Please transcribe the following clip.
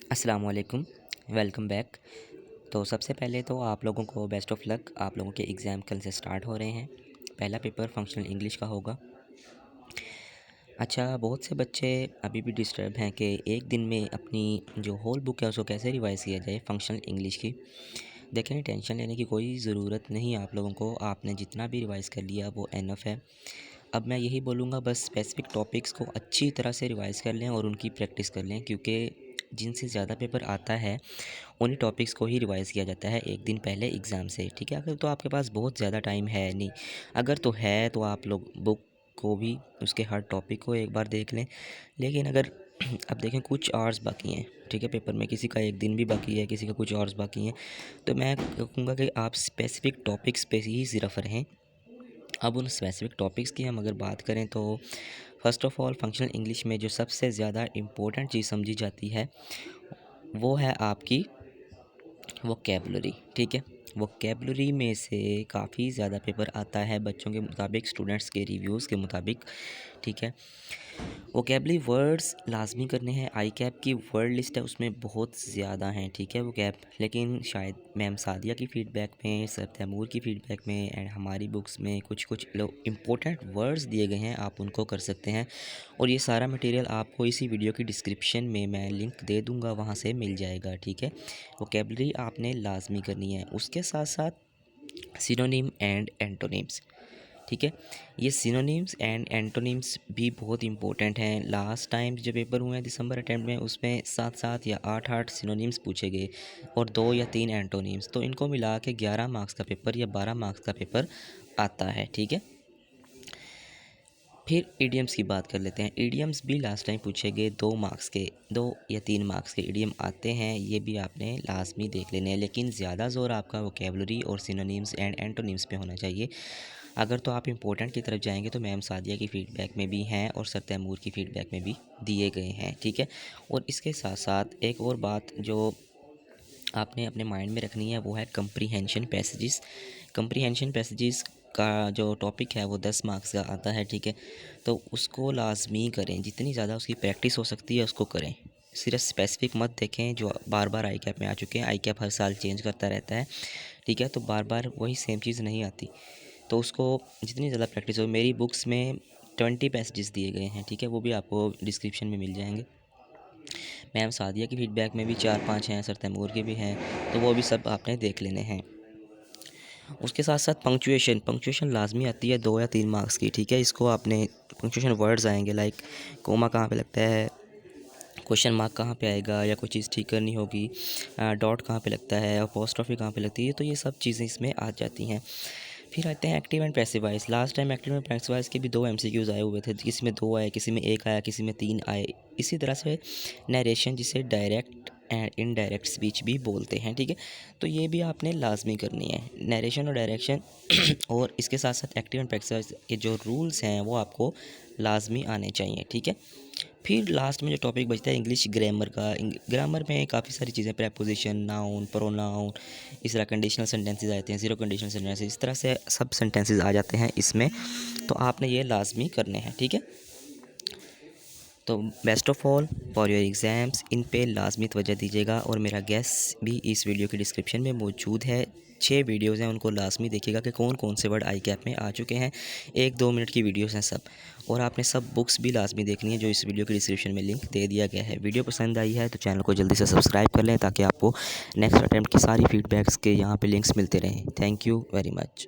अस्सलाम वालेकुम, welcome back. तो सबसे पहले तो आप लोगों को बेस्ट ऑफ लक। आप लोगों के एग्ज़ाम कल से स्टार्ट हो रहे हैं। पहला पेपर फंक्शनल इंग्लिश का होगा। अच्छा, बहुत से बच्चे अभी भी डिस्टर्ब हैं कि एक दिन में अपनी जो होल बुक है उसको कैसे रिवाइज़ किया जाए फंक्शनल इंग्लिश की। देखें, टेंशन लेने की कोई ज़रूरत नहीं है आप लोगों को। आपने जितना भी रिवाइज़ कर लिया वो इनफ है। अब मैं यही बोलूँगा, बस स्पेसिफ़िक टॉपिक्स को अच्छी तरह से रिवाइज़ कर लें और उनकी प्रैक्टिस कर लें, क्योंकि जिनसे ज़्यादा पेपर आता है उन्हीं टॉपिक्स को ही रिवाइज़ किया जाता है एक दिन पहले एग्ज़ाम से, ठीक है? अगर तो आपके पास बहुत ज़्यादा टाइम है नहीं, अगर तो है तो आप लोग बुक को भी, उसके हर टॉपिक को एक बार देख लें। लेकिन अगर अब देखें, कुछ आवर्स बाकी हैं, ठीक है? पेपर में किसी का एक दिन भी बाकी है, किसी का कुछ आवर्स बाकी हैं, तो मैं कहूँगा कि आप स्पेसिफ़िक टॉपिक्स पे ही सिर्फ़ रहें। अब उन स्पेसिफ़िक टॉपिक्स की हम अगर बात करें तो first of all functional English में जो सबसे ज़्यादा इम्पोर्टेंट चीज़ समझी जाती है वो है आपकी वोकैबुलरी, ठीक है? वोकैबुलरी में से काफ़ी ज़्यादा पेपर आता है बच्चों के मुताबिक, स्टूडेंट्स के रिव्यूज़ के मुताबिक, ठीक है? वोकैबुलरी वर्ड्स लाज़मी करने हैं। आई कैप की वर्ड लिस्ट है, उसमें बहुत ज़्यादा हैं, ठीक है वोकैब। लेकिन शायद मैम सादिया की फ़ीडबैक में, सर तैमूर की फ़ीडबैक में एंड हमारी बुक्स में कुछ लो इम्पोर्टेंट वर्ड्स दिए गए हैं, आप उनको कर सकते हैं। और ये सारा मटेरियल आपको इसी वीडियो की डिस्क्रिप्शन में मैं लिंक दे दूँगा, वहाँ से मिल जाएगा, ठीक है? वोकैबुलरी आपने लाज़मी करनी है। उसके साथ-साथ सिनोनिम एंड एंटोनिम्स, ठीक है? ये सिनोनिम्स एंड एंटोनिम्स भी बहुत इंपॉर्टेंट हैं। लास्ट टाइम जो पेपर हुए हैं दिसंबर अटेम्प्ट में, उसमें 7-7 या 8-8 सिनोनिम्स पूछे गए और 2 या 3 एंटोनिम्स, तो इनको मिला के 11 मार्क्स का पेपर या 12 मार्क्स का पेपर आता है, ठीक है? फिर ईडियम्स की बात कर लेते हैं। ईडियम्स भी लास्ट टाइम पूछे गए, 2 मार्क्स के, 2 या 3 मार्क्स के ईडियम आते हैं, ये भी आपने लाज़मी देख लेने हैं। लेकिन ज़्यादा ज़ोर आपका वोकैबुलरी और सिनोनिम्स एंड एंटोनिम्स पे होना चाहिए। अगर तो आप इम्पोर्टेंट की तरफ जाएँगे तो मैम सादिया की फ़ीडबैक में भी हैं और सर तैमूर की फ़ीडबैक में भी दिए गए हैं, ठीक है? और इसके साथ-साथ एक और बात जो आपने अपने माइंड में रखनी है वो है कंप्रीहेंशन पैसेजेस। कंप्रीहेंशन पैसेजेस का जो टॉपिक है वो 10 मार्क्स का आता है, ठीक है? तो उसको लाज़मी करें, जितनी ज़्यादा उसकी प्रैक्टिस हो सकती है उसको करें। सिर्फ स्पेसिफिक मत देखें जो बार-बार आई कैप में आ चुके हैं। आई कैप हर साल चेंज करता रहता है, ठीक है? तो बार-बार वही सेम चीज़ नहीं आती। तो उसको जितनी ज़्यादा प्रैक्टिस हो, मेरी बुक्स में 20 पैसेजेस दिए गए हैं, ठीक है? वो भी आपको डिस्क्रिप्शन में मिल जाएँगे। मैम सादिया की फ़ीडबैक में भी 4-5 हैं, सर तैमूर के भी हैं, तो वो भी सब आपने देख लेने हैं। उसके साथ-साथ पंक्चुएशन लाज़मी आती है 2 या 3 मार्क्स की, ठीक है? इसको आपने पंक्चुएशन वर्ड्स आएँगे लाइक कोमा कहाँ पे लगता है, क्वेश्चन मार्क कहाँ पे आएगा या कोई चीज़ ठीक करनी होगी, डॉट कहाँ पे लगता है, अपॉस्ट्रोफ़ी कहाँ पे लगती है, तो ये सब चीज़ें इसमें आ जाती हैं। फिर आते हैं active and passive voice. Last time active and passive voice के भी 2 एमसीक्यूज़ आए हुए थे, किसी में 2 आए, किसी में 1 आया, किसी में 3 आए। इसी तरह से नैरेशन, जिसे डायरेक्ट एंड इनडायरेक्ट स्पीच भी बोलते हैं, ठीक है? तो ये भी आपने लाज़मी करनी है, नैरेशन और डायरेक्शन और इसके साथ-साथ एक्टिव एंड पैसिव वॉइस के जो रूल्स हैं वो आपको लाज़मी आने चाहिए, ठीक है? फिर लास्ट में जो टॉपिक बचता है इंग्लिश ग्रामर का। ग्रामर में काफ़ी सारी चीज़ें, प्रेपोजिशन, नाउन, प्रोनाउन, इस तरह कंडीशनल सेंटेंसेस आते हैं, ज़ीरो कंडीशनल सेंटेंसेस, इस तरह से सब सेंटेंसेस आ जाते हैं इसमें, तो आपने ये लाजमी करने हैं, ठीक है? तो best of all for your exams, इन पे लाजमी तवज्जो दीजिएगा और मेरा गैस भी इस वीडियो की डिस्क्रिप्शन में मौजूद है। 6 वीडियोज़ हैं, उनको लाजमी देखिएगा कि कौन कौन से वर्ड आई कैप में आ चुके हैं। 1-2 मिनट की वीडियोज़ हैं सब, और आपने सब बुक्स भी लाजमी देखनी है जो इस वीडियो की डिस्क्रिप्शन में लिंक दे दिया गया है। वीडियो पसंद आई है तो चैनल को जल्दी से सब्सक्राइब कर लें ताकि आपको नेक्स्ट अटैम्प्ट की सारी फीडबैक्स के यहाँ पे लिंक्स मिलते रहें। Thank you very much.